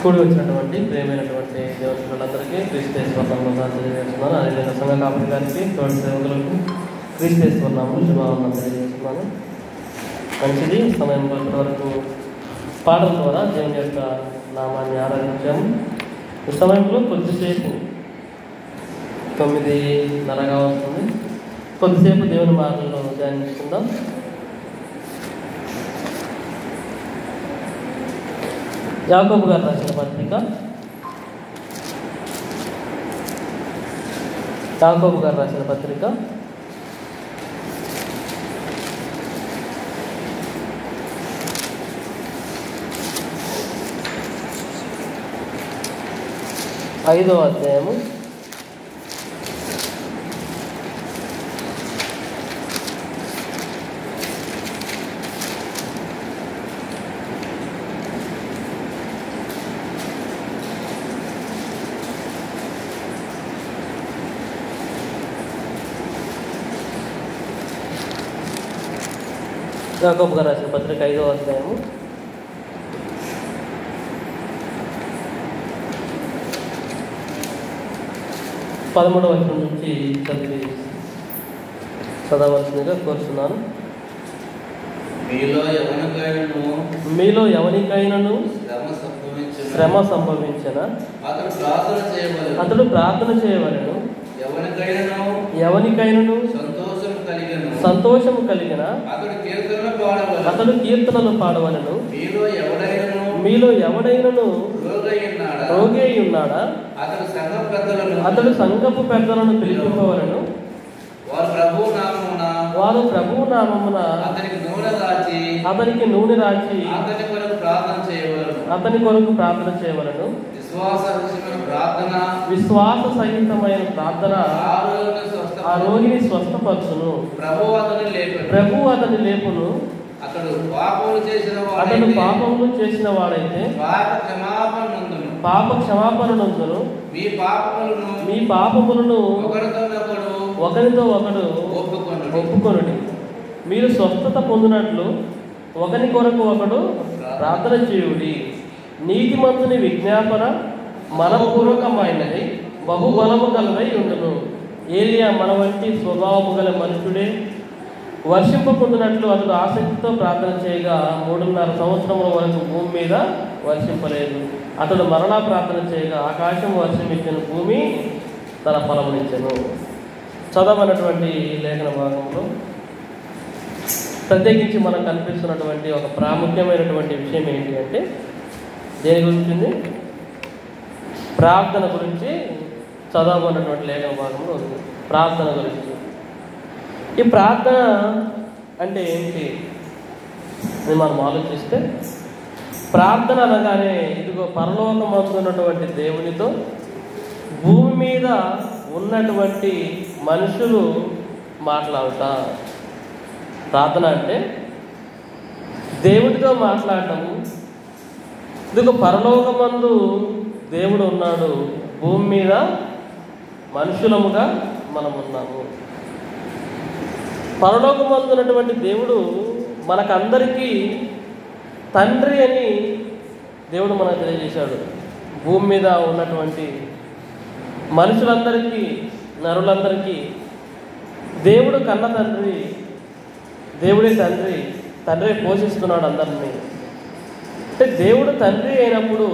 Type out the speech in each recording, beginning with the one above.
కూడి వచ్చినటువంటి ప్రియమైనటువంటి దేవుని పిల్లలందరికీ క్రీస్తేశ్వరనామములో తెలియజేస్తున్నాను. అదేవిధంగా సంఘ కాపరి గారికి, తోటి సేవకులకు క్రీస్తేశ్వరనామములు శుభావందనం తెలియజేస్తున్నాను. మంచిది. సమయంలో ఇప్పటివరకు పాటల ద్వారా దేవుని యొక్క నామాన్ని ఆరాధించాము. ఈ సమయంలో కొద్దిసేపు 9:30 వస్తుంది. కొద్దిసేపు దేవుని మాటలను ధ్యానించుకుందాం. యాకోబు గారు రాసిన పత్రిక, యాకోబు గారు రాసిన పత్రిక 5వ అధ్యాయము 5వ అధ్యాయము 13వ వచనం నుంచి చదవలసిందిగా కోరుతున్నాను. మీలో ఎవరికైనాను శ్రమ సంభవించిన అతడు ప్రార్థన చేయవలెను. ఎవరికైనాను సంతోషము కలిగిన అతడు కీర్తనలు పాడవలెను. మీలో ఎవడైనను రోగి అయి ఉన్నాడా? అతడు సంఘపు పెద్దలను పిలిపింపవలెను. వారు ప్రభువు నామమున అతనికి నూనె రాచి అతని కొరకు ప్రార్థన చేయవలెను. విశ్వాస సహితమైన ప్రార్థన ఆ రోగిని స్వస్థపరచును. ప్రభువు అతని లేపును. అతడు పాపములు చేసిన వాడైతే పాప క్షమాపణ నందును. మీ పాపములను ఒకరితో ఒకడు ఒప్పుకొనుడి. మీరు స్వస్థత పొందినట్లు ఒకరి కొరకు ఒకడు ప్రార్థన చేయుడి. నీతిమంతుని విజ్ఞాపన మనపూర్వకమైనది, బహుబలము గలదై ఉండును. ఏలియా మన వంటి స్వభావము గల మనుషుడే. వర్షింపకుండినట్లు అతడు ఆసక్తితో ప్రార్థన చేయగా 3.5 సంవత్సరముల వరకు భూమి మీద వర్షింపలేదు. అతడు మరలా ప్రార్థన చేయగా ఆకాశం వర్షం ఇచ్చిన, భూమి తన ఫలమునిచ్చెను. చదవనటువంటి లేఖన భాగంలో ప్రత్యేకించి మనకు కనిపిస్తున్నటువంటి ఒక ప్రాముఖ్యమైనటువంటి విషయం ఏంటి అంటే, దేని గురించి? ప్రార్థన గురించి చదవబడినటువంటి లేఖన భాగంలో ఉంది. ప్రార్థన గురించి. ఈ ప్రార్థన అంటే ఏంటి అని మనం ఆలోచిస్తే, ప్రార్థన అనగానే ఇదిగో పరలోకమందు ఉన్నటువంటి దేవునితో భూమి మీద ఉన్నటువంటి మనుషులు మాట్లాడుతా. ప్రార్థన అంటే దేవుడితో మాట్లాడటము. ఇదిగో పరలోకమందు దేవుడు ఉన్నాడు, భూమి మీద మనుషులముగా మనం ఉన్నాము. పరలోకమందు ఉన్నటువంటి దేవుడు మనకందరికీ తండ్రి అని దేవుడు మనకు తెలియజేశాడు. భూమి మీద ఉన్నటువంటి మనుషులందరికీ, నరులందరికీ దేవుడు కన్న తండ్రి, దేవుడే తండ్రి, తండ్రి పోషిస్తున్నాడు అందరినీ. అంటే దేవుడు తండ్రి అయినప్పుడు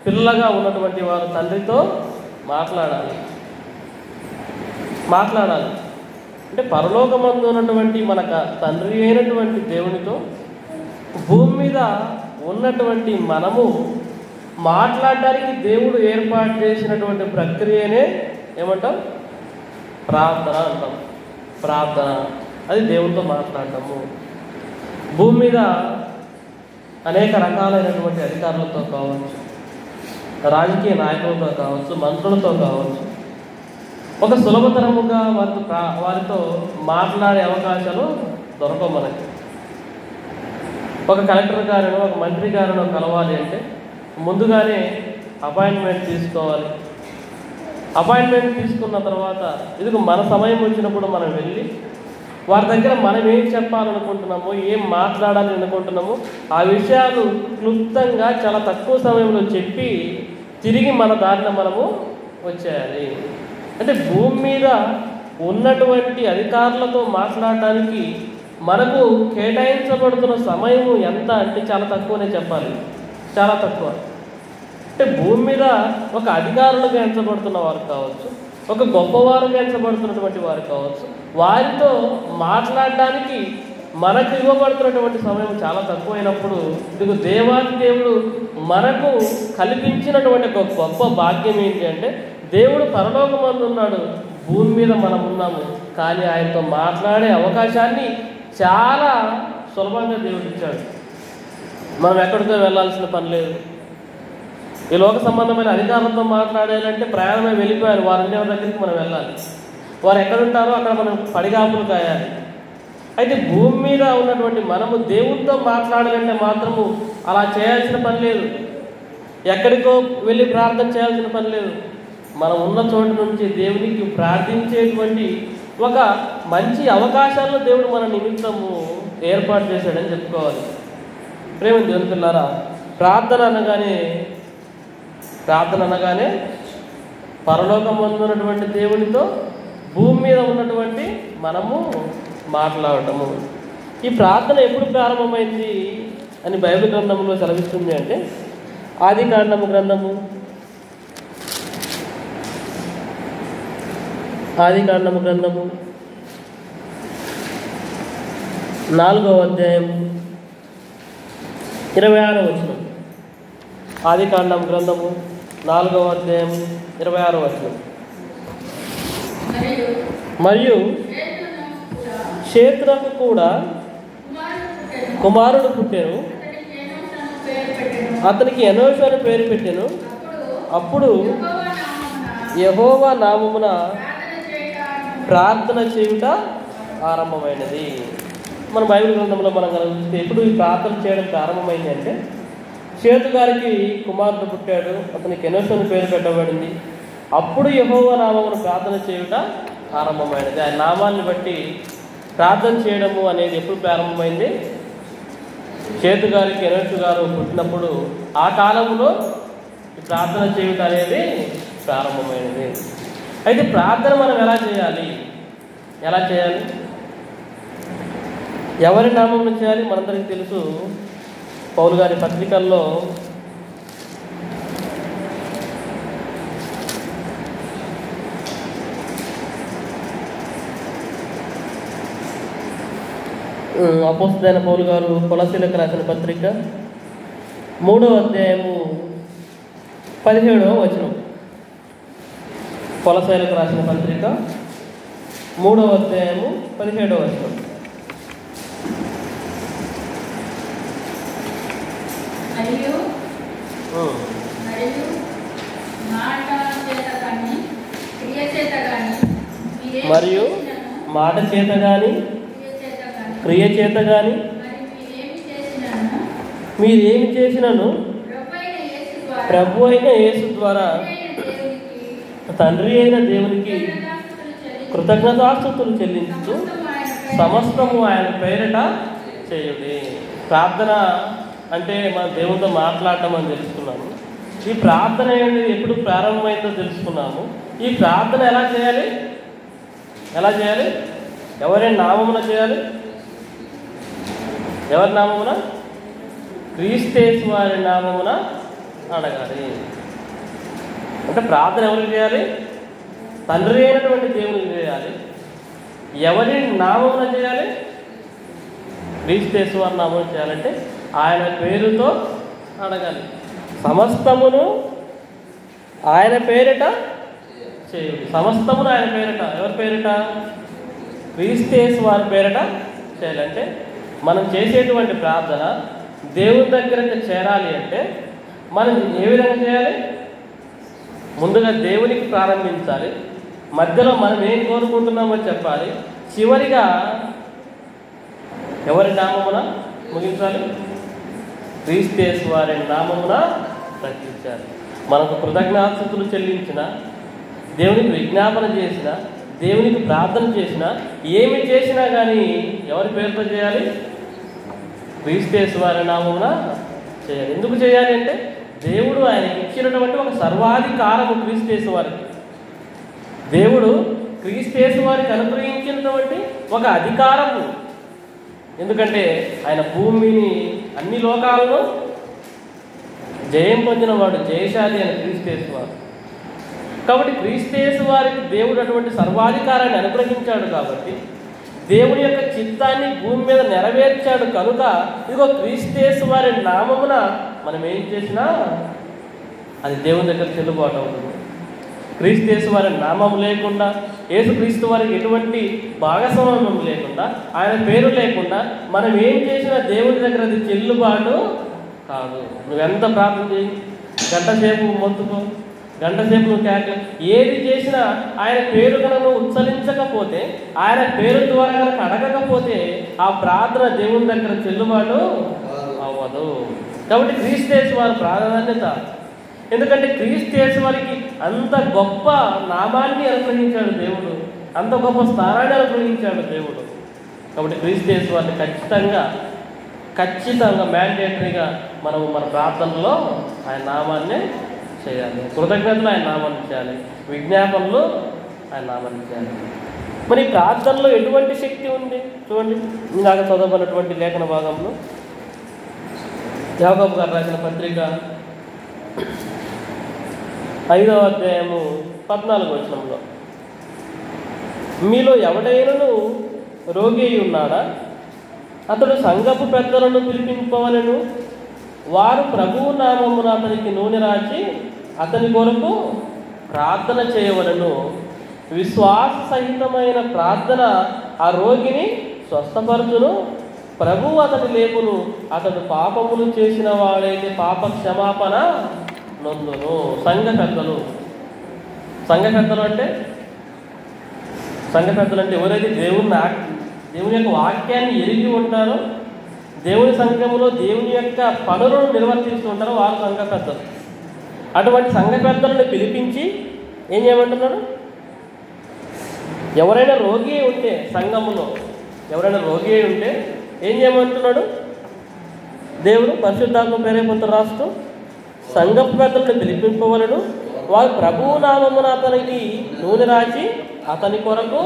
పిల్లలుగా ఉన్నటువంటి వారు తండ్రితో మాట్లాడాలి. అంటే పరలోకమందు ఉన్నటువంటి మన తండ్రి అయినటువంటి దేవునితో భూమి మీద ఉన్నటువంటి మనము మాట్లాడడానికి దేవుడు ఏర్పాటు చేసినటువంటి ప్రక్రియనే ఏమంటాం? ప్రార్థన అంటాం. ప్రార్థన అది దేవునితో మాట్లాడటము. భూమి మీద అనేక రకాలైనటువంటి అధికారులతో కావచ్చు, రాజకీయ నాయకులతో కావచ్చు, మంత్రులతో కావచ్చు, ఒక సులభతరముగా వారితో మాట్లాడే అవకాశాలు దొరకవు మనకి. ఒక కలెక్టర్ గారినో ఒక మంత్రి గారినో కలవాలి అంటే ముందుగానే అపాయింట్మెంట్ తీసుకోవాలి. అపాయింట్మెంట్ తీసుకున్న తర్వాత ఇదిగో మన సమయం వచ్చినప్పుడు మనం వెళ్ళి వారి దగ్గర మనం ఏం చెప్పాలనుకుంటున్నామో, ఏం మాట్లాడాలి అనుకుంటున్నామో ఆ విషయాలు క్లుప్తంగా చాలా తక్కువ సమయంలో చెప్పి తిరిగి మన దారిన మనము వచ్చేయాలి. అంటే భూమి మీద ఉన్నటువంటి అధికారులతో మాట్లాడడానికి మనకు కేటాయించబడుతున్న సమయం ఎంత అంటే చాలా తక్కువనే చెప్పాలి, చాలా తక్కువ. అంటే భూమి మీద ఒక అధికారులుగా ఎంచబడుతున్న వారు కావచ్చు, ఒక గొప్పవారుగా ఎంచబడుతున్నటువంటి వారు కావచ్చు, వారితో మాట్లాడడానికి మనకు ఇవ్వబడుతున్నటువంటి సమయం చాలా తక్కువైనప్పుడు ఇదిగో దేవాది దేవుడు మనకు కల్పించినటువంటి ఒక గొప్ప భాగ్యం ఏంటి అంటే, దేవుడు పరలోకమందు ఉన్నాడు, భూమి మీద మనం ఉన్నాము. కానీ ఆయనతో మాట్లాడే అవకాశాన్ని చాలా సులభంగా దేవుడు ఇచ్చాడు. మనం ఎక్కడికో వెళ్ళాల్సిన పని లేదు. ఈ లోక సంబంధమైన అధికారులతో మాట్లాడాలంటే ప్రయాణమే వెళ్ళిపోయారు, వారు ఉండేవారి దగ్గరికి మనం వెళ్ళాలి. వారు ఎక్కడుంటారో అక్కడ మనం పడిగాపులు కాయాలి. అయితే భూమి మీద ఉన్నటువంటి మనము దేవునితో మాట్లాడాలంటే మాత్రము అలా చేయాల్సిన పని లేదు, ఎక్కడికో వెళ్ళి ప్రార్థన చేయాల్సిన పని లేదు. మనం ఉన్న చోటు నుంచి దేవునికి ప్రార్థించేటువంటి ఒక మంచి అవకాశాలను దేవుడు మన నిమిత్తము ఏర్పాటు చేశాడని చెప్పుకోవాలి. ప్రేమ దేవుని పిల్లారా, ప్రార్థన అనగానే పరలోకం ఉన్నటువంటి దేవునితో భూమి మీద ఉన్నటువంటి మనము మాట్లాడటము. ఈ ప్రార్థన ఎప్పుడు ప్రారంభమైంది అని బైబిల్ గ్రంథంలో సెలవిస్తుంది అంటే, ఆదికాండము గ్రంథము 4వ అధ్యాయము 26వ వచనం. ఆదికాండం గ్రంథము 4వ అధ్యాయము 26వ వచనం. మరియు షేతునకు కూడా కుమారుడు పుట్టెను, అతనికి ఎనోషు అని పేరు పెట్టెను. అప్పుడు యెహోవా నామమున ప్రార్థన చేయుట ఆరంభమైనది. మన బైబిల్ గ్రంథంలో మనం చూస్తే ఎప్పుడు ఈ ప్రార్థన చేయడం ప్రారంభమైంది అంటే, షేతు గారికి కుమారుడు పుట్టాడు, అతనికి ఎనోషు అని పేరు పెట్టబడింది. అప్పుడు యెహోవా నామమున ప్రార్థన చేయుట ఆరంభమైనది. ఆయన నామాన్ని బట్టి ప్రార్థన చేయడము అనేది ఎప్పుడు ప్రారంభమైంది? షేతు గారికి ఎనోషు గారు పుట్టినప్పుడు ఆ కాలంలో ప్రార్థన చేయుట అనేది ప్రారంభమైనది. అయితే ప్రార్థన మనం ఎలా చేయాలి? ఎవరి నామమున చేయాలి? మనందరికీ తెలుసు, పౌలు గారి పత్రికల్లో అపోస్తలుడైన పౌలు గారు కొలస్సీలకు రాసిన పత్రిక 3వ అధ్యాయము 17వ వచనం. కొలస్సీలకు రాసిన పత్రిక 3వ అధ్యాయము 17వ వచనం. మరియు మాట చేత కానీ క్రియ చేత కానీ మీరేమి చేసినను ప్రభు అయిన యేసు ద్వారా తండ్రి అయిన దేవునికి కృతజ్ఞతాస్తుతులు చెల్లించు సమస్తము ఆయన పేరిట చేయుడి. ప్రార్థన అంటే మన దేవునితో మాట్లాడటం అని తెలుసుకున్నాము. ఈ ప్రార్థన అనేది ఎప్పుడు ప్రారంభమైందో తెలుసుకున్నాము. ఈ ప్రార్థన ఎలా చేయాలి? ఎవరైనా నామమున చేయాలి. ఎవరి నామమున? క్రీస్తు వారి నామమున అడగాలి. అంటే ప్రార్థన ఎవరికి చేయాలి? తండ్రి అయినటువంటి దేవునికి చేయాలి. ఎవరి నామమున చేయాలి? క్రీస్తు వారి నామమున చేయాలంటే ఆయన పేరుతో అడగాలి. సమస్తమును ఆయన పేరిట చేయుడి. సమస్తమును ఆయన పేరిట. ఎవరి పేరిట? క్రీస్తు వారి పేరిట చేయాలంటే మనం చేసేటువంటి ప్రార్థన దేవుని దగ్గరకు చేరాలి అంటే మనం ఏ విధంగా చేయాలి? ముందుగా దేవునికి ప్రారంభించాలి, మధ్యలో మనం ఏం కోరుకుంటున్నామో చెప్పాలి, చివరిగా ఎవరి నామమున ముగించాలి? క్రీస్తు వారి నామమున రక్షించాలి. మనకు కృతజ్ఞతాస్తుతులు చెల్లించిన, దేవునికి విజ్ఞాపన చేసిన, దేవునికి ప్రార్థన చేసినా, ఏమి చేసినా కానీ ఎవరి పేరుతో చేయాలి? క్రీస్తు వారి నామమున చేయాలి. ఎందుకు చేయాలి అంటే దేవుడు ఆయనకి ఇచ్చినటువంటి ఒక సర్వాధికారము క్రీస్తు వారికి. దేవుడు క్రీస్తు వారికి అనుగ్రహించినటువంటి ఒక అధికారము. ఎందుకంటే ఆయన భూమిని, అన్ని లోకాలను జయం పొందిన వాడు, జయశాలి అని క్రీస్తు వారు. కాబట్టి క్రీస్తు వారికి దేవుడు అటువంటి సర్వాధికారాన్ని అనుగ్రహించాడు. కాబట్టి దేవుని యొక్క చిత్తాన్ని భూమి మీద నెరవేర్చాడు కనుక ఇదిగో క్రీస్తు వారి నామమున మనం ఏం చేసినా అది దేవుని దగ్గర చెల్లుబాటు అవుతుంది. క్రీస్తు వారి నామం లేకుండా, యేసుక్రీస్తు వారికి ఎటువంటి భాగస్వామ్యం లేకుండా, ఆయన పేరు లేకుండా మనం ఏం చేసినా దేవుని దగ్గర అది చెల్లుబాటు కాదు. నువ్వెంత ప్రార్థన చేయి, గంట సేపు మొత్తుకో, గంట సేపు నువ్వు కేక, ఏది చేసినా ఆయన పేరు కనుక నువ్వు ఉచ్చరించకపోతే, ఆయన పేరు ద్వారా కనుక అడగకపోతే ఆ ప్రార్థన దేవుని దగ్గర చెల్లుబాటు అవ్వదు. కాబట్టి క్రీస్తు వారి ప్రాధాన్యత. ఎందుకంటే క్రీస్తు వారికి అంత గొప్ప నామాన్ని అనుగ్రహించాడు దేవుడు, అంత గొప్ప స్థానాన్ని అనుగ్రహించాడు దేవుడు. కాబట్టి క్రీస్తు వారిని ఖచ్చితంగా మ్యాండేటరీగా మనము మన ప్రార్థనలో ఆయన నామాన్ని చేయాలి, కృతజ్ఞతలు ఆయన నామాన్ని చేయాలి, విజ్ఞాపనలు ఆయన నామాన్ని చేయాలి. మరి ప్రార్థనలో ఎటువంటి శక్తి ఉంది చూడండి. ఇందాక చదవబడినటువంటి లేఖన భాగంలో యాకోబు గారు రాసిన పత్రిక 5వ అధ్యాయము 14వ వచనంలో, మీలో ఎవడైనను రోగి అయి ఉన్నాడా? అతడు సంఘపు పెద్దలను పిలిపింపవలెను, వారు ప్రభువు నామమున అతనికి నూనె రాచి అతని కొరకు ప్రార్థన చేయవలెను. విశ్వాస సహితమైన ప్రార్థన ఆ రోగిని స్వస్థపరచును, ప్రభువు అతని లేపును. అతడు పాపములు చేసిన వాడైతే పాప క్షమాపణ నొందును. సంఘ పెద్దలు అంటే ఎవరైతే దేవుని యొక్క వాక్యాన్ని ఎరిగి ఉంటారో, దేవుని సంఘములో దేవుని యొక్క పనులను నిర్వర్తిస్తూ ఉంటారో వారు సంఘ పెద్దలు. అటువంటి సంఘ పెద్దలను పిలిపించి ఏం చేయమంటున్నాడు? ఎవరైనా రోగి ఉంటే, సంఘములో ఎవరైనా రోగి అయి ఉంటే ఏం చేయమంటున్నాడు దేవుడు? పరిశుద్ధాత్మ ప్రేరేపణతో రాస్తూ సంఘపు పెద్దలను పిలిపింపవలను, వారు ప్రభువు నామమున అతనికి నూనె రాచి అతని కొరకు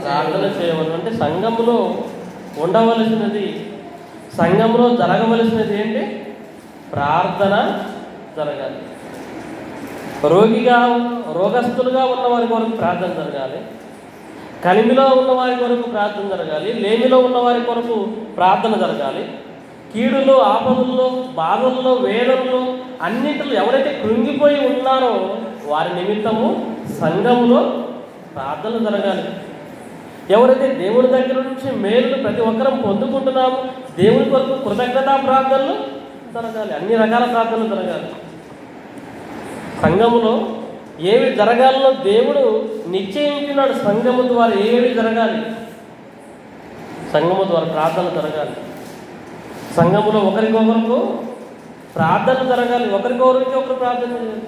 ప్రార్థన చేయవలను. అంటే సంఘములో ఉండవలసినది, సంఘంలో జరగవలసినది ఏంటి? ప్రార్థన జరగాలి. రోగస్తులుగా ఉన్న వారి కొరకు ప్రార్థన జరగాలి, కలిమిలో ఉన్న వారి కొరకు ప్రార్థన జరగాలి, లేమిలో ఉన్న వారి కొరకు ప్రార్థన జరగాలి, కీడులో, ఆపదల్లో, బాధల్లో, వేదనలో అన్నింటిలో ఎవరైతే కృంగిపోయి ఉన్నారో వారి నిమిత్తము సంఘములో ప్రార్థన జరగాలి. ఎవరైతే దేవుని దగ్గర నుంచి మేలును ప్రతి ఒక్కరం పొందుకుంటున్నామో దేవుని కొరకు కృతజ్ఞతా ప్రార్థనలు జరగాలి, అన్ని రకాల ప్రార్థనలు జరగాలి. సంఘములో ఏవి జరగాలో దేవుడు నిశ్చయించున్నాడు. సంఘము ద్వారా ఏవి జరగాలి? సంఘము ద్వారా ప్రార్థన జరగాలి. సంఘములో ఒకరికొకరికి ప్రార్థన జరగాలి, ఒకరికొకరికి ఒకరు ప్రార్థన చేయాలి.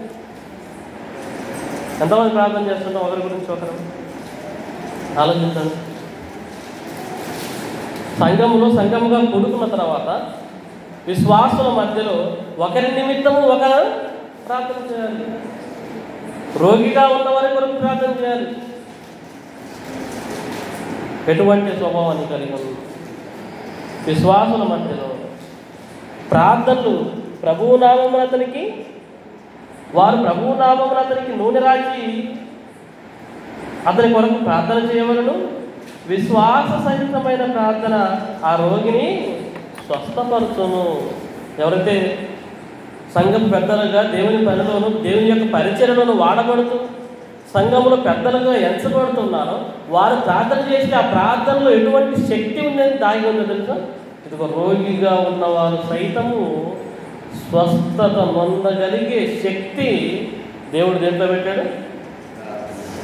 ఎంతమంది ప్రార్థన చేస్తుంటాం ఒకరి గురించి ఒకరు? ఆలోచించండి. సంఘముగా కూడుకున్న తర్వాత విశ్వాసుల మధ్యలో ఒకరి నిమిత్తము ఒకరు ప్రార్థన చేయాలి. రోగిగా ఉన్న వారి కొరకు ప్రార్థన చేయాలి. ఎటువంటి స్వభావాన్ని కలిగి ఉంది? విశ్వాసుల మధ్యలో ప్రార్థనలు ప్రభువు నామమున అతనికి, వారు ప్రభువు నామమున అతనికి నూనె రాచి అతని కొరకు ప్రార్థన చేయవలను. విశ్వాస సహితమైన ప్రార్థన ఆ రోగిని స్వస్థపరుచును. ఎవరైతే సంఘం పెద్దలుగా దేవుని పనిలోను, దేవుని యొక్క పరిచర్యలోను వాడబడుతూ సంఘంలో పెద్దలుగా ఎంచబడుతున్నారో వారు ప్రార్థన చేసి ఆ ప్రార్థనలో ఎటువంటి శక్తి ఉందని దాగి ఉందో తెలుసా? ఇదిగో రోగిగా ఉన్నవారు సైతము స్వస్థత పొందగలిగే శక్తి దేవుడు దేంట్లో పెట్టాడు?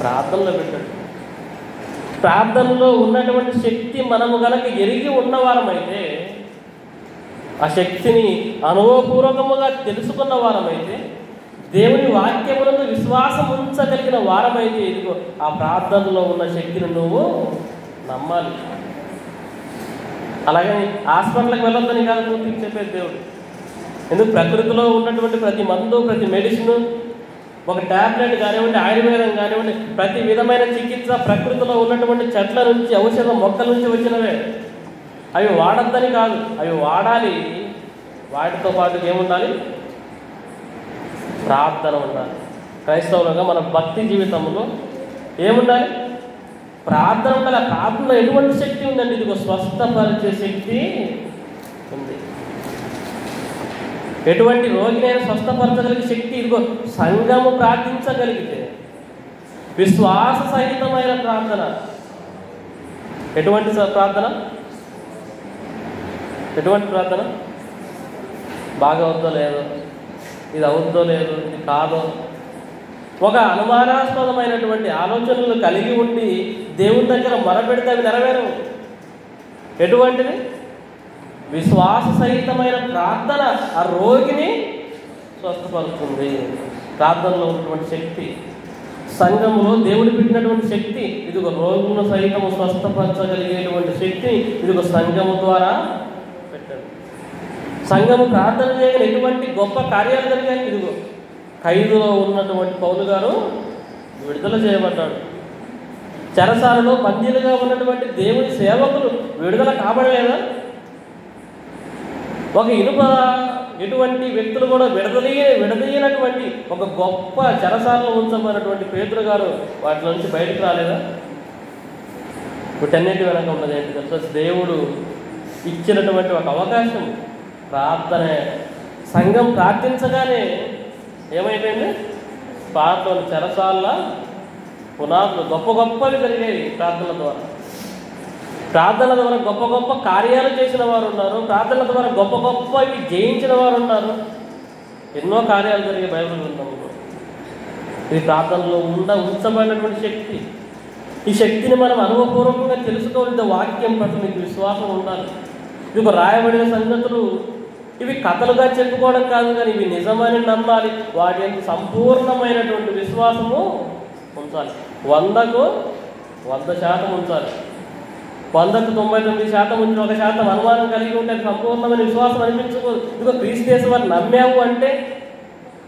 ప్రార్థనలో పెట్టాడు. ప్రార్థనలో ఉన్నటువంటి శక్తి మనము గనక ఎరిగి ఉన్నవారమైతే, ఆ శక్తిని అనుభవపూర్వకముగా తెలుసుకున్న వారమైతే దేవుని వాక్యములను విశ్వాసం ఉంచగలిగిన వారమైతే ఇదిగో ఆ ప్రార్థనలో ఉన్న శక్తిని నువ్వు నమ్మాలి. అలాగని హాస్పిటల్కి వెళ్ళొద్దని కాదు నువ్వు చెప్పేది దేవుడు. ఎందుకు ప్రకృతిలో ఉన్నటువంటి ప్రతి మందు, ప్రతి మెడిసిన్, ఒక ట్యాబ్లెట్ కానివ్వండి, ఆయుర్వేదం కానివ్వండి, ప్రతి విధమైన చికిత్స ప్రకృతిలో ఉన్నటువంటి చెట్ల నుంచి, ఔషధ మొక్కల నుంచి వచ్చినవే. అవి వాడద్దని కాదు, అవి వాడాలి. వాటితో పాటు ఏముండాలి? ప్రార్థన ఉండాలి. క్రైస్తవులుగా మన భక్తి జీవితంలో ఏముండాలి? ప్రార్థన ఉండాలి. ఆ ప్రార్థనలో ఎటువంటి శక్తి ఉందండి? ఇదిగో స్వస్థపరిచే శక్తి ఉంది. ఎటువంటి రోగినైనా స్వస్థపరచగలిగే శక్తి ఇదిగో సంఘము ప్రార్థించగలిగితే, విశ్వాస సహితమైన ప్రార్థన. ఎటువంటి ప్రార్థన? ఎటువంటి ప్రార్థన? బాగా అవుద్దో లేదో, ఇది అవుద్దో లేదు, ఇది కాదో, ఒక అనుమానాస్పదమైనటువంటి ఆలోచనలు కలిగి ఉండి దేవుని దగ్గర మొరపెడితే అవి నెరవేరవు. ఎటువంటిది? విశ్వాస సహితమైన ప్రార్థన ఆ రోగిని స్వస్థపరుస్తుంది. ప్రార్థనలో ఉన్నటువంటి శక్తి, సంఘములో దేవుడు పెట్టినటువంటి శక్తి, ఇదిగో రోగులను సహితము స్వస్థపరచగలిగేటువంటి శక్తి ఇదిగో సంఘము ద్వారా పెట్టాడు. సంఘము ప్రార్థన చేయగల ఎటువంటి గొప్ప కార్యాలు జరిగాయి. ఇదిగో ఖైదులో ఉన్నటువంటి పౌలు గారు విడుదల చేయబడ్డాడు. చెరసాలలో బందీలుగా ఉన్నటువంటి దేవుని సేవకులు విడుదల కాబడలేదా? ఒక ఇనుప ఎటువంటి వ్యక్తులు కూడా విడదీయనటువంటి ఒక గొప్ప చెరసాలలో ఉంచబడినటువంటి పేతురు గారు వాటి నుంచి బయటకు రాలేదా? వీటన్నిటి వెనక ఉన్నది ఏంటి తెలుసా? దేవుడు ఇచ్చినటువంటి ఒక అవకాశం, ప్రార్థన. సంఘం ప్రార్థించగానే ఏమైపోయింది? పాతలోని చెరసాల పునాదులు గొప్ప గొప్పవి జరిగాయి. ప్రార్థనల ద్వారా, ప్రార్థనల ద్వారా గొప్ప గొప్ప కార్యాలు చేసిన వారు ఉన్నారు. ప్రార్థనల ద్వారా గొప్ప గొప్పవి జయించిన వారు ఉన్నారు. ఎన్నో కార్యాలు జరిగే బైబిల్ గ్రంథంలో. ఇది ప్రార్థనలో ఉంచబడినటువంటి శక్తి. ఈ శక్తిని మనం అనుభవపూర్వకంగా తెలుసుకోవాలంటే వాక్యం పట్ల మీకు విశ్వాసం ఉండాలి. ఇది ఒక రాయబడిన సంగతులు, ఇవి కథలుగా చెప్పుకోవడం కాదు, కానీ ఇవి నిజమని నమ్మాలి. వాటి యొక్క సంపూర్ణమైనటువంటి విశ్వాసము ఉంచాలి. 100కు 100% ఉంచాలి. 100కు 99% ఉంచి 1% అనుమానం కలిగి ఉంటే సంపూర్ణమైన విశ్వాసం అనిపించుకోదు. ఇదిగో క్రీస్తు యేసు వారిని నమ్మావు అంటే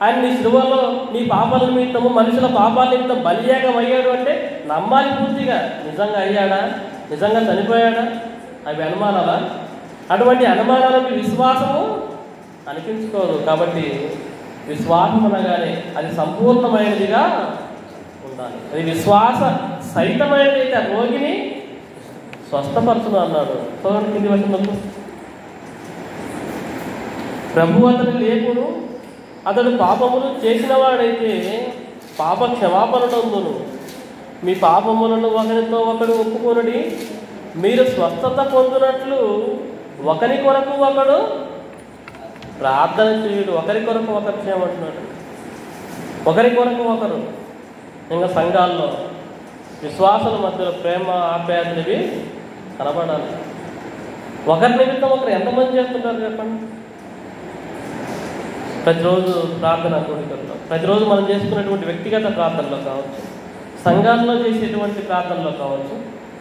ఆయన నీ శిలువలో నీ పాపాల నిమిత్తము, మనుషుల పాపాల నిమిత్తం బలియాగం అయ్యాడు అంటే నమ్మాలి పూర్తిగా. నిజంగా అయ్యాడా? నిజంగా చనిపోయాడా? అవి అనుమానాలా? అటువంటి అనుమానాలకు విశ్వాసము అనిపించుకోదు. కాబట్టి విశ్వాసం అనగానే అది సంపూర్ణమైనదిగా ఉండాలి. అది విశ్వాస సహితమైనదైతే ఆ రోగిని స్వస్థపరచును అన్నాడు. చూడండి కింది వచనంలో, ప్రభు అతని లేకును, అతడు పాపములు చేసిన వాడైతే పాప క్షమాపణ నందును. మీ పాపములను ఒకరితో ఒకడు ఒప్పుకొనుడి, మీరు స్వస్థత పొందినట్లు ఒకరి కొరకు ఒకడు ప్రార్థన చేయుడు. ఒకరి కొరకు ఒకరు చేయమంటున్నాడు. ఒకరి కొరకు ఒకరు. ఇంకా సంఘాల్లో విశ్వాసాల మధ్యలో ప్రేమ ఆప్యాయతలు కనబడాలి. ఒకరి నిమిత్తం ఒకరు ఎంతమంది చేస్తుంటారు చెప్పండి? ప్రతిరోజు ప్రార్థన కోరికల్లో, ప్రతిరోజు మనం చేసుకునేటువంటి వ్యక్తిగత ప్రార్థనలో కావచ్చు, సంఘాల్లో చేసేటువంటి ప్రార్థనలో కావచ్చు,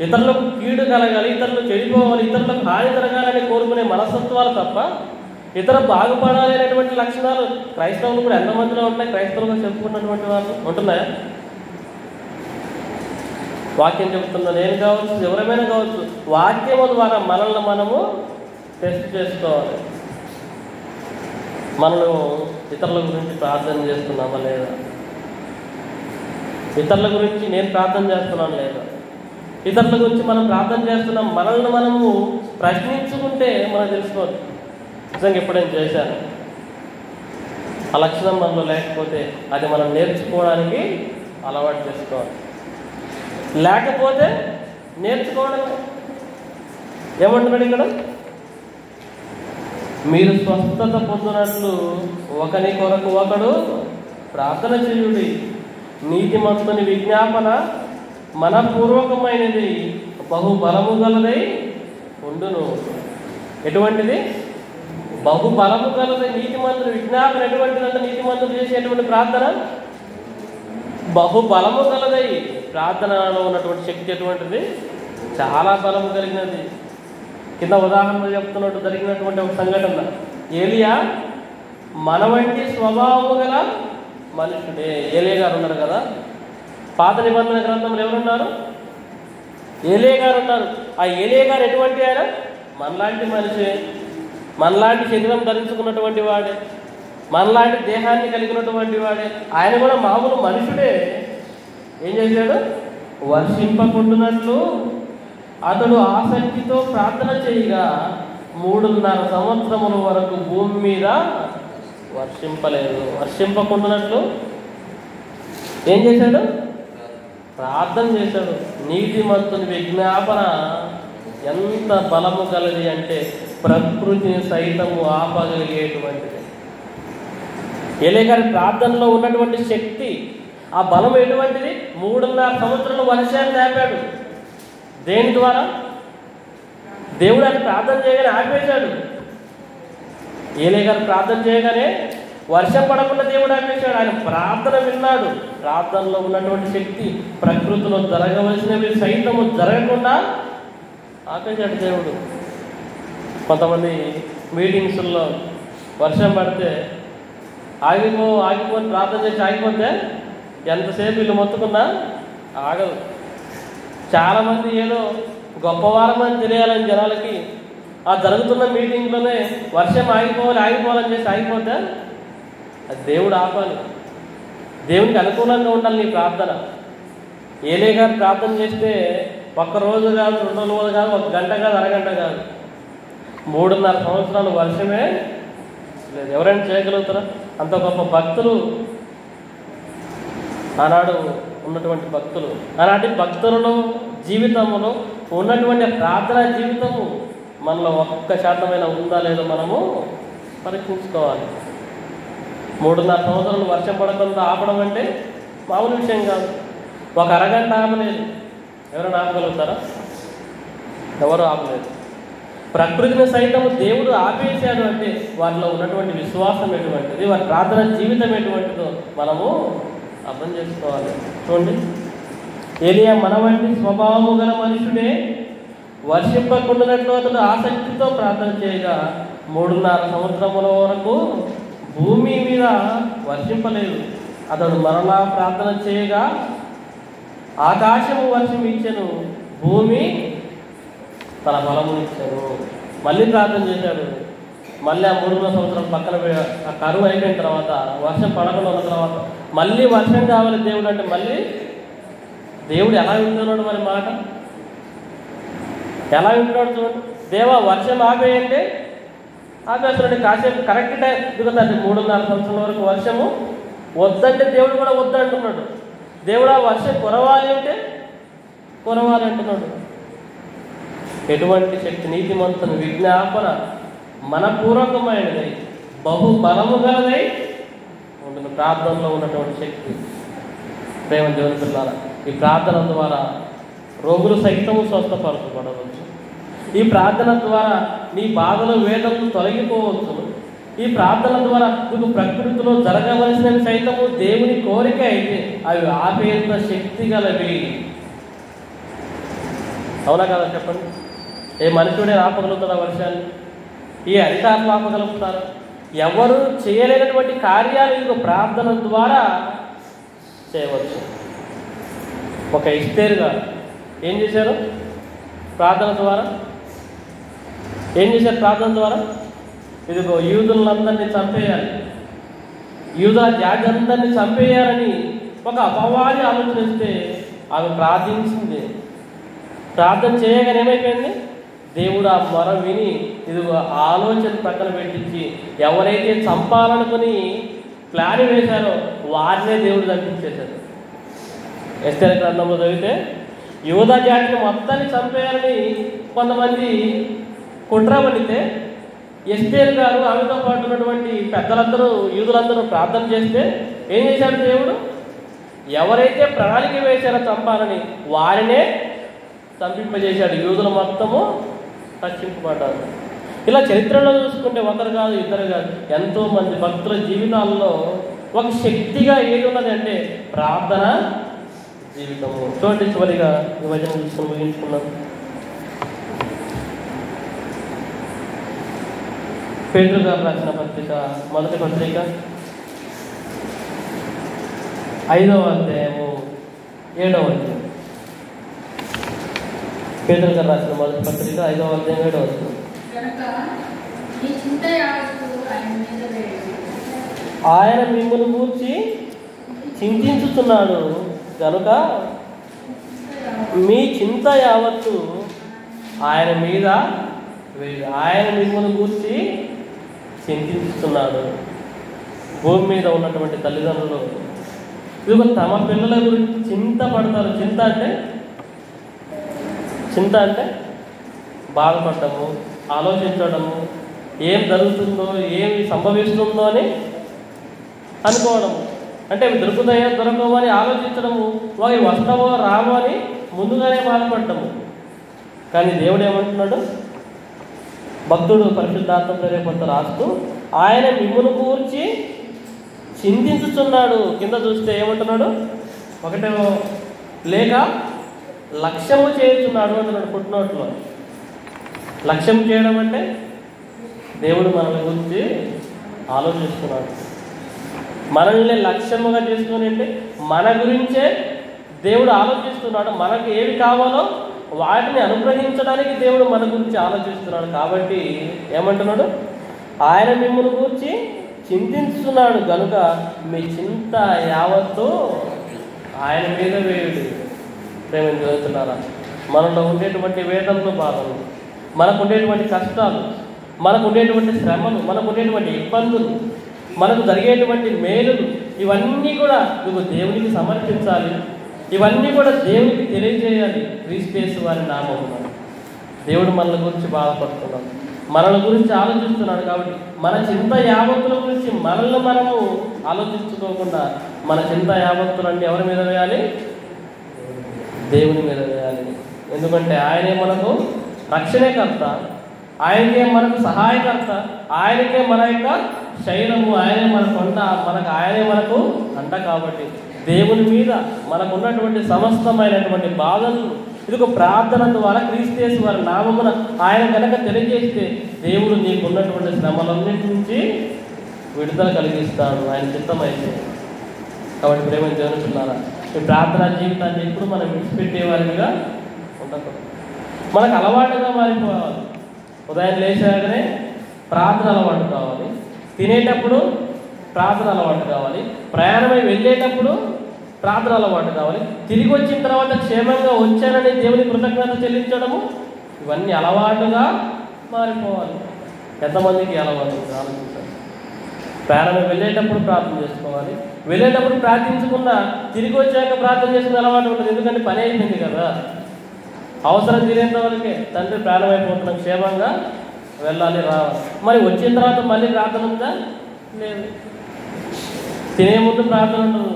ఇతరులకు కీడు కలగాలి, ఇతరులు చెడిపోవాలి, ఇతరులకు హాని జరగాలని కోరుకునే మనస్తత్వాలు తప్ప ఇతరు బాగుపడాలి అనేటువంటి లక్షణాలు క్రైస్తవులు కూడా ఎంతమందిలో ఉంటాయి? క్రైస్తవులుగా చెప్పుకున్నటువంటి వాళ్ళు ఉంటున్నాయా? వాక్యం చెబుతున్నా నేను కావచ్చు, ఎవరైనా కావచ్చు, వాక్యము ద్వారా మనల్ని మనము టెస్ట్ చేసుకోవాలి. మనము ఇతరుల గురించి ప్రార్థన చేస్తున్నామా లేదా? ఇతరుల గురించి నేను ప్రార్థన చేస్తున్నాను లేదా? ఇతరుల గురించి మనం ప్రార్థన చేస్తున్నాం. మనల్ని మనము ప్రశ్నించుకుంటే మనం తెలుసుకోవాలి, నిజంగా ఎప్పుడైనా చేశాను. ఆ లక్షణం మనలో లేకపోతే అది మనం నేర్చుకోవడానికి అలవాటు చేసుకోవాలి. లేకపోతే నేర్చుకోవడం ఏమంటున్నాడు ఇక్కడ? మీరు స్వస్థత పొందినట్లు ఒకరి కొరకు ఒకడు ప్రార్థన చేయుడి. నీతిమంతుని విజ్ఞాపన మనపూర్వకమైనది, బహుబలము గలదై ఉండును. ఎటువంటిది? బహుబలము కలది నీతిమంతుడు విజ్ఞాపన ఎటువంటిదంటే నీతిమంతుడు చేసేటువంటి ప్రార్థన బహుబలము కలదై. ప్రార్థనలో ఉన్నటువంటి శక్తి ఎటువంటిది? చాలా బలము కలిగినది. కింద ఉదాహరణ చెప్తున్నట్టు జరిగినటువంటి ఒక సంఘటన, ఏలియా మన వంటి స్వభావము గల మనుషుడే. ఏలియా గారు ఉన్నారు కదా, పాత నిబంధన గ్రంథంలో ఎవరున్నారు? ఏలియా గారు ఉన్నారు. ఆ ఏలియా గారు ఎటువంటి ఆయన? మనలాంటి మనిషి, మనలాంటి శరీరం ధరించుకున్నటువంటి వాడే, మనలాంటి దేహాన్ని కలిగినటువంటి వాడే. ఆయన కూడా మామూలు మనుషుడే. ఏం చేశాడు? వర్షింపకుండునట్లు అతడు ఆసక్తితో ప్రార్థన చేయగా 3.5 సంవత్సరముల వరకు భూమి మీద వర్షింపలేదు. వర్షింపకుండునట్లు ఏం చేశాడు? ప్రార్థన చేశాడు. నీతిమంతుని విజ్ఞాపన ఎంత బలము కలది అంటే ప్రకృతిని సైతము ఆపగలిగేటువంటిది. ఏలియా గారి ప్రార్థనలో ఉన్నటువంటి శక్తి, ఆ బలం ఎటువంటిది? 3.5 సంవత్సరాలు వర్షాన్ని ఆపాడు. దేని ద్వారా? దేవుడు ఆయన ప్రార్థన చేయగానే ఆపేశాడు. ఏలియా గారు ప్రార్థన చేయగానే వర్షం పడకుండా దేవుడు ఆపేశాడు. ఆయన ప్రార్థన విన్నాడు. ప్రార్థనలో ఉన్నటువంటి శక్తి ప్రకృతిలో జరగవలసినవి సైతము జరగకుండా ఆపేశాడు దేవుడు. కొంతమంది మీటింగ్స్లో వర్షం పడితే ఆగిపోని ప్రార్థన చేసి ఆగిపోతే ఎంతసేపు వీళ్ళు మొత్తుకున్నా ఆగదు. చాలామంది ఏదో గొప్పవారమని తెలియాలని జనాలకి ఆ జరుగుతున్న మీటింగ్లోనే వర్షం ఆగిపోవాలని చేసి ఆగిపోతే అది దేవుడు ఆపాలి. దేవునికి అనుకూలంగా ఉండాలి నీ ప్రార్థన. ఏలియా గారు ప్రార్థన చేస్తే 1 రోజు కాదు, 2 రోజులు కాదు, 1 గంట కాదు, అరగంట కాదు, 3.5 సంవత్సరాలు వర్షమే లేదు. ఎవరైనా చేయగలుగుతారా? అంత గొప్ప భక్తులు ఆనాడు ఉన్నటువంటి భక్తులు. ఆనాటి భక్తులలో జీవితంలో ఉన్నటువంటి ప్రార్థనా జీవితము మనలో 1% ఉందా లేదో మనము పరీక్షించుకోవాలి. 3.5 సంవత్సరాలు వర్షం పడకుండా ఆపడం అంటే మామూలు విషయం కాదు. 1 అరగంట ఆపలేదు. ఎవరైనా ఆపగలుగుతారా? ఎవరు ఆపలేదు. ప్రకృతిని సైతం దేవుడు ఆపేశాడు అంటే వారిలో ఉన్నటువంటి విశ్వాసం ఎటువంటిది, వారి ప్రార్థన జీవితం ఎటువంటిదో మనము అర్థం చేసుకోవాలి. చూడండి, ఏలియా మన వంటి స్వభావము గల మనుషుడే, వర్షింపకుండానట్లు అతడు ఆసక్తితో ప్రార్థన చేయగా 3.5 సంవత్సరముల వరకు భూమి మీద వర్షింపలేదు. అతడు మరలా ప్రార్థన చేయగా ఆకాశము వర్షం ఇచ్చెను, భూమి తన బలమునిచ్చాను. మళ్ళీ ప్రార్థన చేశాడు. మళ్ళీ ఆ 3.5 సంవత్సరం పక్కన ఆ కరువు అయిపోయిన తర్వాత, వర్షం పడకుండా ఉన్న తర్వాత మళ్ళీ వర్షం కావాలి దేవుడు అంటే మళ్ళీ దేవుడు ఎలా వింటున్నాడు మరి మాట? ఎలా వింటున్నాడు చూడండి. దేవా వర్షం ఆపేయండి, ఆపేస్తున్నాడు. కాసేపు కరెక్ట్ టైం దిగుతుంది. 3.5 సంవత్సరాల వరకు వర్షము వద్దంటే దేవుడు కూడా వద్దంటున్నాడు. దేవుడు ఆ వర్షం కురవాలి అంటే కురవాలి అంటున్నాడు. ఎటువంటి శక్తి! నీతిమంతుని విజ్ఞాపన మనపూర్వకమైనదై బహుబలము గలదై ఉంటుంది. ప్రార్థనలో ఉన్నటువంటి శక్తి. ప్రేమ దేవుని పిల్లారా, ఈ ప్రార్థన ద్వారా రోగులు సైతము స్వస్థపరచబడవచ్చు. ఈ ప్రార్థన ద్వారా నీ బాధలు వేదనలు తొలగిపోవచ్చు. ఈ ప్రార్థన ద్వారా నీకు ప్రకృతిలో జరగవలసినవి సైతము దేవుని కోరిక అయితే అవి ఆపేంత శక్తి గలవి. అవునా కదా చెప్పండి? ఏ మనుషుడే ఆపగలుగుతారా వర్షాన్ని? ఈ అధికారులు ఆపగలుగుతారు? ఎవరు చేయలేనటువంటి కార్యాలు ఇక ప్రార్థన ద్వారా చేయవచ్చు. ఒక ఎస్తేరు గారు ఏం చేశారు? ప్రార్థన ద్వారా ఏం చేశారు? ప్రార్థన ద్వారా ఇదిగో యూదులందరినీ చంపేయాలి, యూదా జాతి అందరినీ చంపేయాలని ఒక అపవాది ఆలోచనిస్తే ఆమె ప్రార్థించింది. ప్రార్థన చేయగానే ఏమైపోయింది? దేవుడు ఆ మొర విని ఇదిగో ఆలోచన పక్కన పెట్టించి ఎవరైతే చంపాలనుకుని ప్లాన్ వేశారో వారినే దేవుడు చంపించేశాడు. ఎస్తేరు గ్రంథంలో చదివితే యూదా జాతిని మొత్తాన్ని చంపేయాలని కొంతమంది కుట్ర పడితే ఎస్తేరు గారు ఆమెతో పాటు ఉన్నటువంటి పెద్దలందరూ యూదులందరూ ప్రార్థన చేస్తే ఏం చేశాడు దేవుడు? ఎవరైతే ప్రణాళిక వేశారో చంపాలని వారినే చంపింపజేశాడు. యూదులు మొత్తము రక్షింపబడ్డారు. ఇలా చరిత్రలో చూసుకుంటే ఒకరు కాదు, ఇద్దరు కాదు, ఎంతోమంది భక్తుల జీవితాల్లో ఒక శక్తిగా ఏది ఉన్నది అంటే ప్రార్థన జీవితము. చూడండి, చివరిగా ఈ వచనం చూసుకుని ముగించుకున్నాం. పేతురు గారు రాసిన పత్రిక, మొదటి పత్రిక 5వ అధ్యాయము 7వ వచనం. పేతురు గారు రాసిన మొదటి పత్రిక 5వ అధ్యాయం 7వ వచనం. ఆయన మిమ్మల్ని గూర్చి చింతించుతున్నాడు కనుక మీ చింత యావత్తు ఆయన మీద వేడు. ఆయన మిమ్మల్ని గూర్చి చింతిస్తున్నాడు. భూమి మీద ఉన్నటువంటి తల్లిదండ్రులు ఇదిగో తమ పిల్లల గురించి చింత పడతారు. చింత అంటే బాధపడటము, ఆలోచించడము, ఏం జరుగుతుందో, ఏమి సంభవిస్తుందో అని అనుకోవడము. అంటే అవి దొరుకుతాయో దొరకవో అని ఆలోచించడము, అవి వస్తావో రావో అని ముందుగానే బాధపడటము. కానీ దేవుడు ఏమంటున్నాడు? భక్తుడు పరిశుద్ధాత్మ ప్రేరేపణతో రాస్తూ ఆయన మిమ్మును గూర్చి చింతించుచున్నాడు. కింద చూస్తే ఏమంటున్నాడు? ఒకటేమో లేక లక్ష్యము చేయుచున్నాడు అంటున్నాడు పుట్టినోట్లో. లక్ష్యం చేయడం అంటే దేవుడు మనల్ని గురించి ఆలోచిస్తున్నాడు. మనల్ని లక్ష్యముగా చేసుకుని అంటే మన గురించే దేవుడు ఆలోచిస్తున్నాడు. మనకు ఏవి కావాలో వాటిని అనుగ్రహించడానికి దేవుడు మన గురించి ఆలోచిస్తున్నాడు. కాబట్టి ఏమంటున్నాడు? ఆయన మిమ్మల్ని గురించి చింతిస్తున్నాడు కనుక మీ చింత యావత్తు ఆయన మీద వేయుడు. ప్రేమ జరుగుతున్నారా? మనలో ఉండేటువంటి వేదనలు, బాధలు, మనకు ఉండేటువంటి కష్టాలు, మనకు ఉండేటువంటి శ్రమలు, మనకు ఉండేటువంటి ఇబ్బందులు, మనకు జరిగేటువంటి మేలులు, ఇవన్నీ కూడా నువ్వు దేవునికి సమర్పించాలి. ఇవన్నీ కూడా దేవునికి తెలియజేయాలి. క్రీస్తు వారి నామమున దేవుడు మనల గురించి బాధపడుతున్నాడు, మనల గురించి ఆలోచిస్తున్నాడు. కాబట్టి మన చింత యావత్తుల గురించి మనల్ని మనము ఆలోచించుకోకుండా మన చింత యావత్తులన్నీ ఎవరి మీద వేయాలి? దేవుని మీద వేయాలి. ఎందుకంటే ఆయనే మనకు రక్షణకర్త, ఆయనకే మనకు సహాయకర్త, ఆయనకే మన యొక్క శైలము, ఆయనే మన కొండ, ఆయనే మనకు అంట. కాబట్టి దేవుని మీద మనకు ఉన్నటువంటి సమస్తమైనటువంటి బాధలు ఇదిగో ప్రార్థన ద్వారా క్రీస్తు వారి నామమున ఆయన కనుక తెలియజేస్తే దేవుడు నీకు ఉన్నటువంటి శ్రమలన్నిటి నుంచి విడుదల కలిగిస్తాడు ఆయన చిత్తమైతే. కాబట్టి ప్రేమ దేవునిచున్నారా, ఈ ప్రార్థనా జీవితాన్ని ఎప్పుడు మనం విడిచిపెట్టేవారిగా ఉండకూడదు. మనకు అలవాటుగా మారిపోవాలి. ఉదయం లేచాకనే ప్రార్థన అలవాటు కావాలి, తినేటప్పుడు ప్రార్థన అలవాటు కావాలి, ప్రయాణమై వెళ్ళేటప్పుడు ప్రార్థన అలవాటు కావాలి, తిరిగి వచ్చిన తర్వాత క్షేమంగా వచ్చానని దేవుని కృతజ్ఞత చెల్లించడము, ఇవన్నీ అలవాటుగా మారిపోవాలి. ఎంతమందికి అలవాటు ఆలోచించాలి. ప్రయాణమై వెళ్ళేటప్పుడు ప్రార్థన చేసుకోవాలి, వెళ్ళేటప్పుడు ప్రార్థించకుండా తిరిగి వచ్చాక ప్రార్థన చేసుకునే అలవాటు ఉంటుంది. ఎందుకంటే పని అయిపోయింది కదా, అవసరం తీరేంత వరకే తండ్రి ప్రాణం అయిపోతున్నాం, క్షేమంగా వెళ్ళాలి, రావాలి. మరి వచ్చిన తర్వాత మళ్ళీ ప్రార్థన ఉందా? లేదు. తినే ముందు ప్రార్థన ఉండదు.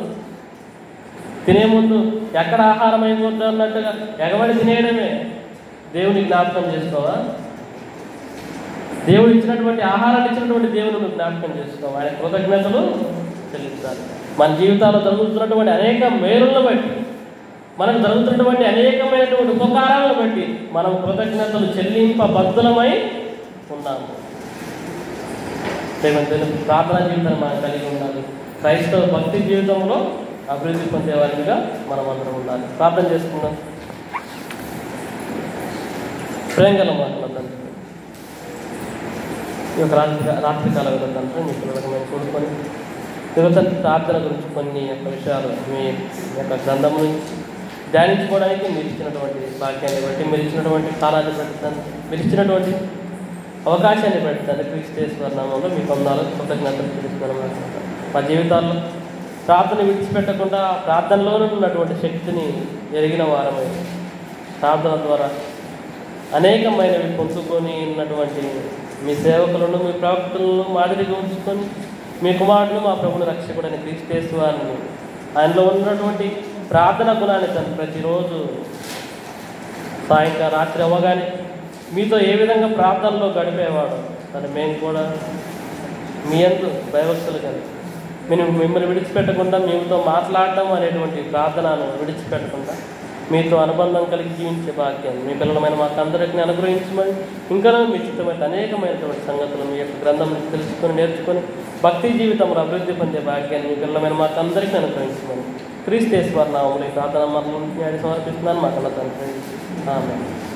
తినే ముందు ఎక్కడ ఆహారం అయిపోద్ది అన్నట్టుగా ఎగబడి తినేయడమే. దేవుని జ్ఞాపకం చేసుకోవా? దేవుడు ఇచ్చినటువంటి ఆహారాన్ని ఇచ్చినటువంటి దేవుని జ్ఞాపకం చేసుకోవాలి. ఆయన కృతజ్ఞతలు చెల్లించాలి. మన జీవితాల్లో జరుగుతున్నటువంటి అనేక మేలులను బట్టి, మనకు జరుగుతున్నటువంటి అనేకమైనటువంటి ఉపకారాలను బట్టి మనం కృతజ్ఞతలు చెల్లింపబద్ధులమై ఉన్నాము. ప్రార్థనా జీవితాన్ని మనం కలిగి ఉండాలి. క్రైస్తవ భక్తి జీవితంలో అభివృద్ధి పొందేవారిగా మనం అందరం ఉండాలి. ప్రార్థన చేసుకుందాం. ప్రేమగల మాట్లాడండి. ఈ యొక్క రాత్రికాల విధంగా మీ పిల్లలకు మేము కూడుకొని యువత ప్రార్థన గురించి కొన్ని యొక్క విషయాలు మీ యొక్క గ్రంథం నుంచి ధ్యానించుకోవడానికి మీరు ఇచ్చినటువంటి భాగ్యాన్ని బట్టి, మీరు ఇచ్చినటువంటి కాలాన్ని పెడతాను, మీరు ఇచ్చినటువంటి అవకాశాన్ని పెడతాను. క్రీస్తు నామంలో మీ కొందాలు కృతజ్ఞతలు తెలుసుకోవడం. మా జీవితాల్లో ప్రార్థన విడిచిపెట్టకుండా ప్రార్థనలోనే ఉన్నటువంటి శక్తిని ఎరిగిన వారమై ప్రార్థన ద్వారా అనేకమైనవి పొందుకొని ఉన్నటువంటి మీ సేవకులను, మీ ప్రవక్తలను మాదిరిగా ఉంచుకొని మీ కుమారుడు మా ప్రభుని రక్షకుడని క్రీస్తు వారిని, ఆయనలో ఉన్నటువంటి ప్రార్థన గుణాన్ని తను ప్రతిరోజు సాయంకాలం రాత్రి అవ్వగానే మీతో ఏ విధంగా ప్రార్థనలో గడిపేవాడు అని మేము కూడా మీ యందు భయభక్తులు కలిగి మిమ్మల్ని విడిచిపెట్టకుండా మీతో మాట్లాడడం అనేటువంటి ప్రార్థనను విడిచిపెట్టకుండా మీతో అనుబంధం కలిగి జీవించే భాగ్యాన్ని మీ పిల్లలమైన మాకు అందరికీ అనుగ్రహించమని ఇంకా మీ చుట్టమైన అనేకమైనటువంటి సంగతులు మీ యొక్క గ్రంథం నుంచి తెలుసుకొని నేర్చుకొని భక్తి జీవితంలో అభివృద్ధి పొందే భాగ్యాన్ని మీ పిల్లలమైన మాకు అందరికీ అనుగ్రహించమని క్రీస్తు యేసు వారి నామములో ఈ ప్రార్థన మనల్ని సమర్పిస్తున్నాను. మాకు తండ్రి ఆమేన్.